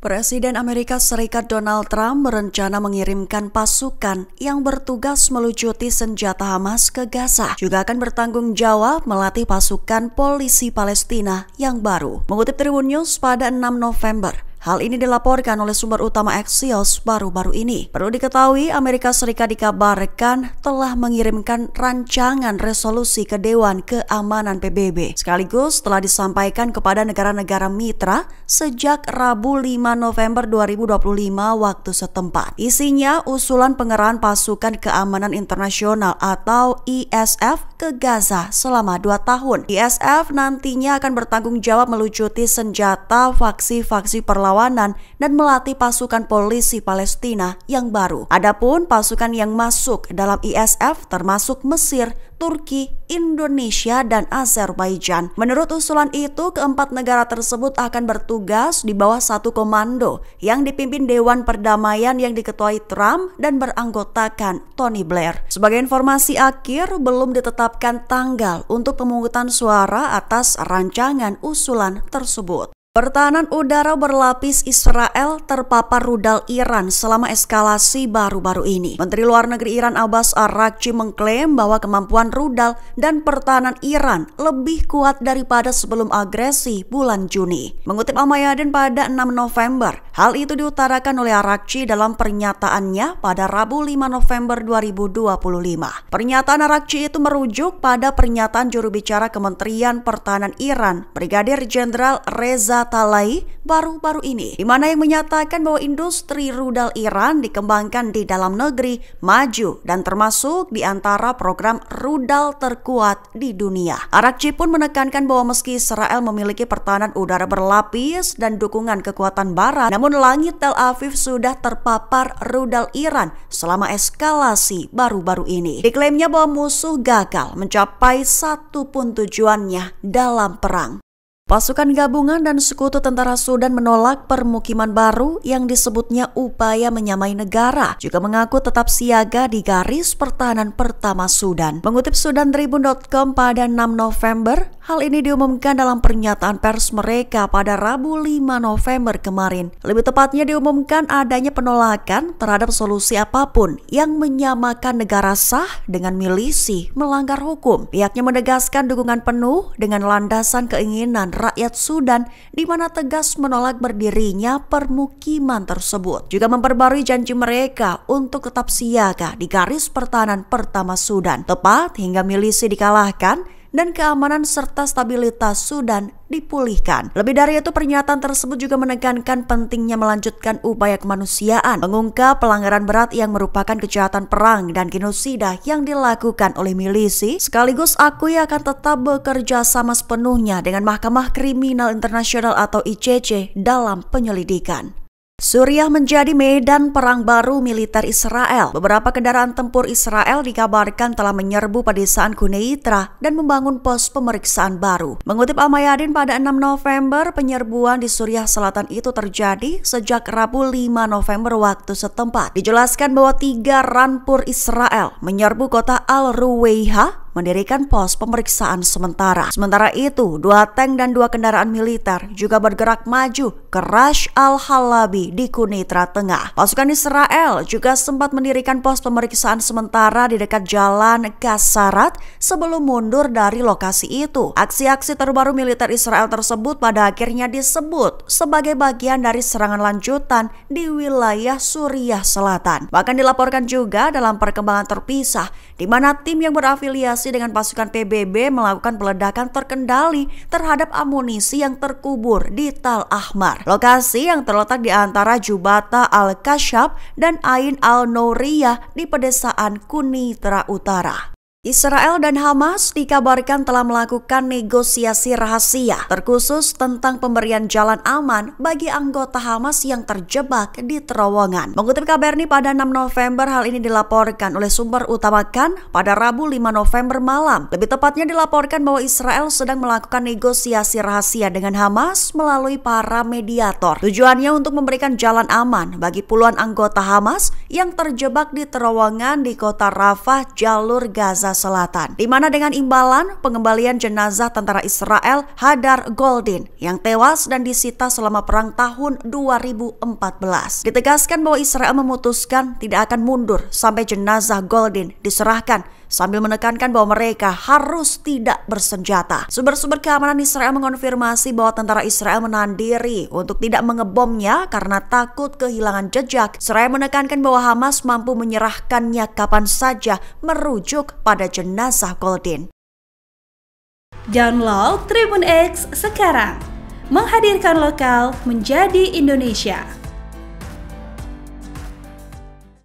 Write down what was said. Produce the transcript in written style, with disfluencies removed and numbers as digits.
Presiden Amerika Serikat Donald Trump berencana mengirimkan pasukan yang bertugas melucuti senjata Hamas ke Gaza. Juga akan bertanggung jawab melatih pasukan polisi Palestina yang baru. Mengutip Tribun News pada 6 November, hal ini dilaporkan oleh sumber utama Axios baru-baru ini. Perlu diketahui, Amerika Serikat dikabarkan telah mengirimkan rancangan resolusi ke Dewan Keamanan PBB. Sekaligus telah disampaikan kepada negara-negara mitra sejak Rabu 5 November 2025 waktu setempat. Isinya usulan pengerahan pasukan keamanan internasional atau ISF ke Gaza selama 2 tahun. ISF nantinya akan bertanggung jawab melucuti senjata faksi-faksi perlawanan dan melatih pasukan polisi Palestina yang baru. Adapun pasukan yang masuk dalam ISF termasuk Mesir, Turki, Indonesia, dan Azerbaijan. Menurut usulan itu, keempat negara tersebut akan bertugas di bawah satu komando yang dipimpin Dewan Perdamaian yang diketuai Trump dan beranggotakan Tony Blair. Sebagai informasi akhir, belum ditetapkan tanggal untuk pemungutan suara atas rancangan usulan tersebut. Pertahanan udara berlapis Israel terpapar rudal Iran selama eskalasi baru-baru ini. Menteri Luar Negeri Iran Abbas Araghchi mengklaim bahwa kemampuan rudal dan pertahanan Iran lebih kuat daripada sebelum agresi bulan Juni. Mengutip Al-Mayadin pada 6 November, hal itu diutarakan oleh Araghchi dalam pernyataannya pada Rabu 5 November 2025. Pernyataan Araghchi itu merujuk pada pernyataan juru bicara Kementerian Pertahanan Iran, Brigadir Jenderal Reza Talai baru-baru ini, di mana yang menyatakan bahwa industri rudal Iran dikembangkan di dalam negeri maju dan termasuk di antara program rudal terkuat di dunia. Araghchi pun menekankan bahwa meski Israel memiliki pertahanan udara berlapis dan dukungan kekuatan barat, namun langit Tel Aviv sudah terpapar rudal Iran selama eskalasi baru-baru ini. Diklaimnya bahwa musuh gagal mencapai satu pun tujuannya dalam perang. Pasukan gabungan dan sekutu tentara Sudan menolak permukiman baru yang disebutnya upaya menyamai negara, juga mengaku tetap siaga di garis pertahanan pertama Sudan. Mengutip sudantribun.com pada 6 November, hal ini diumumkan dalam pernyataan pers mereka pada Rabu 5 November kemarin. Lebih tepatnya diumumkan adanya penolakan terhadap solusi apapun yang menyamakan negara sah dengan milisi melanggar hukum. Pihaknya menegaskan dukungan penuh dengan landasan keinginan rakyat Sudan, di mana tegas menolak berdirinya permukiman tersebut. Juga memperbarui janji mereka untuk tetap siaga di garis pertahanan pertama Sudan, tepat hingga milisi dikalahkan dan keamanan serta stabilitas Sudan dipulihkan. Lebih dari itu, pernyataan tersebut juga menekankan pentingnya melanjutkan upaya kemanusiaan, mengungkap pelanggaran berat yang merupakan kejahatan perang dan genosida yang dilakukan oleh milisi, sekaligus akui akan tetap bekerja sama sepenuhnya dengan Mahkamah Kriminal Internasional atau ICC dalam penyelidikan. Suriah menjadi medan perang baru militer Israel. Beberapa kendaraan tempur Israel dikabarkan telah menyerbu pedesaan Quneitra dan membangun pos pemeriksaan baru. Mengutip Al-Mayadin pada 6 November, penyerbuan di Suriah Selatan itu terjadi sejak Rabu 5 November waktu setempat. Dijelaskan bahwa 3 rampur Israel menyerbu kota Al-Ruweiha mendirikan pos pemeriksaan sementara. Sementara itu, 2 tank dan 2 kendaraan militer juga bergerak maju ke Rash al-Halabi di Quneitra Tengah. Pasukan Israel juga sempat mendirikan pos pemeriksaan sementara di dekat jalan Kasarat sebelum mundur dari lokasi itu. Aksi-aksi terbaru militer Israel tersebut pada akhirnya disebut sebagai bagian dari serangan lanjutan di wilayah Suriah Selatan. Bahkan dilaporkan juga dalam perkembangan terpisah, di mana tim yang berafiliasi dengan pasukan PBB melakukan peledakan terkendali terhadap amunisi yang terkubur di Tal Ahmar, lokasi yang terletak di antara Jubata Al-Kashab dan Ain Al-Nouriyah di pedesaan Quneitra Utara. Israel dan Hamas dikabarkan telah melakukan negosiasi rahasia terkhusus tentang pemberian jalan aman bagi anggota Hamas yang terjebak di terowongan. Mengutip Kabarni pada 6 November, hal ini dilaporkan oleh sumber utama Kan pada Rabu 5 November malam. Lebih tepatnya dilaporkan bahwa Israel sedang melakukan negosiasi rahasia dengan Hamas melalui para mediator. Tujuannya untuk memberikan jalan aman bagi puluhan anggota Hamas yang terjebak di terowongan di kota Rafah, jalur Gaza Gaza Selatan, di mana dengan imbalan pengembalian jenazah tentara Israel Hadar Goldin yang tewas dan disita selama perang tahun 2014. Ditegaskan bahwa Israel memutuskan tidak akan mundur sampai jenazah Goldin diserahkan, sambil menekankan bahwa mereka harus tidak bersenjata. Sumber-sumber keamanan Israel mengonfirmasi bahwa tentara Israel menahan diri untuk tidak mengebomnya karena takut kehilangan jejak. Israel menekankan bahwa Hamas mampu menyerahkannya kapan saja merujuk pada jenazah Goldin. Download Tribun X sekarang, menghadirkan lokal menjadi Indonesia.